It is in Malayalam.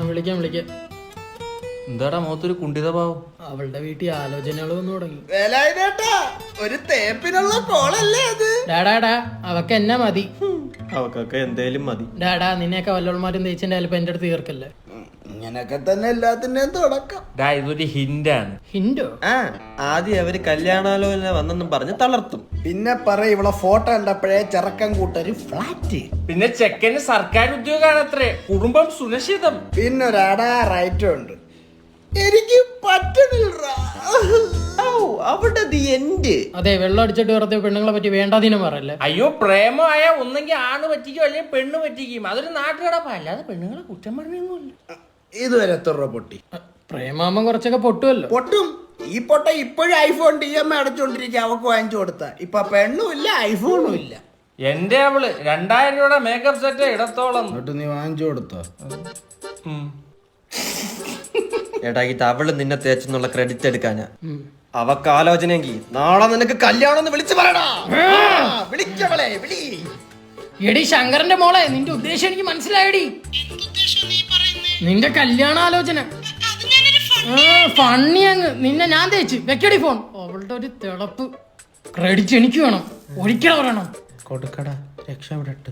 വിളിക്കാം. എന്താടാ മുഖത്തൊരു കുണ്ടിതഭാവം? അവളുടെ വീട്ടിൽ ആലോചനകൾ വന്നു തുടങ്ങി. ഒരു തേപ്പിനുള്ള കോളല്ലേ അത്? ഡാടാ അവക്ക് എന്നെ മതി. അവക്കൊക്കെ എന്തേലും മതി. ഡാടാ നിന്നെയൊക്കെ വല്ലവന്മാരും തേച്ചിന്റെ അല്പം എന്റെ അടുത്ത് തീർക്കല്ലേ. ഇങ്ങനൊക്കെ തന്നെ എല്ലാത്തിന്റെയും തുടക്കം. ഇതൊരു ഹിന്റാണ്. ഹിന്റോ? ആദ്യം അവര് കല്യാണാലോചന വന്നെന്നും പറഞ്ഞ് തളർത്തും. പിന്നെ ഇവളെ ഫോട്ടോ കണ്ടപ്പോഴേ ചെറുക്കം കൂട്ടൊരു ഫ്ലാറ്റ്. പിന്നെ ചെക്കന് സർക്കാർ ഉദ്യോഗാണത്രേ, കുടുംബം സുരക്ഷിതം. പിന്നെ ഒരാടാ റൈറ്റും ഉണ്ട്. എനിക്ക് പറ്റുന്നില്ല. അവിടെ അതെ, വെള്ളം അടിച്ചിട്ട് വെറുതെ പെണ്ണുങ്ങളെ പറ്റി വേണ്ടാതിനും പറയല്ലേ. അയ്യോ, പ്രേമമായ ഒന്നെങ്കിൽ ആണ് പറ്റിക്കും അല്ലെങ്കിൽ പെണ്ണ് പറ്റിക്കും. അതൊരു നാട്ടുകടപ്പാ, അല്ലാതെ പെണ്ണുങ്ങളെ കുറ്റം പറഞ്ഞൊന്നുമില്ല. ഇതുവരെ എത്ര രൂപ പൊട്ടി? പ്രേമാകുമ്പം കുറച്ചൊക്കെ പൊട്ടുമല്ലോ. പൊട്ടും. ഈ പൊട്ട ഇപ്പോഴും ഐഫോൺ DMI അടച്ചോണ്ടിരിക്കുക. അവക്ക് വാങ്ങിച്ചു കൊടുത്ത ഇപ്പൊ പെണ്ണും ഇല്ല ഐഫോണും ഇല്ല. എന്റെ അവള് 2000 രൂപയുടെ മേക്കപ്പ് സെറ്റ് ഇടത്തോളം. നീ വാങ്ങിച്ചു കൊടുത്തോ? ഏട്ടാക്കിട്ട് അവള് നിന്നെ തേച്ചെന്നുള്ള ക്രെഡിറ്റ് എടുക്കാനാ. അവക്ക് ആലോചനയെങ്കിൽ നാളെ നിനക്ക് കല്യാണം വിളിച്ചു പറയടാ. വിളിക്കവളെ വിളി. എടി ശങ്കരന്റെ മോളെ, നിന്റെ ഉദ്ദേശം എനിക്ക് മനസ്സിലായടി. നിന്റെ കല്യാണാലോചന ഫണ്ണി അങ്ങ്. നിന്നെ ഞാൻ തേച്ച് വെക്കടി ഫോൺ. അവളുടെ ഒരു തിളപ്പ്. ക്രെഡിറ്റ് എനിക്ക് വേണം. ഒരിക്കലും പറയണം. കൊടുക്കടാ, രക്ഷപ്പെടട്ട്.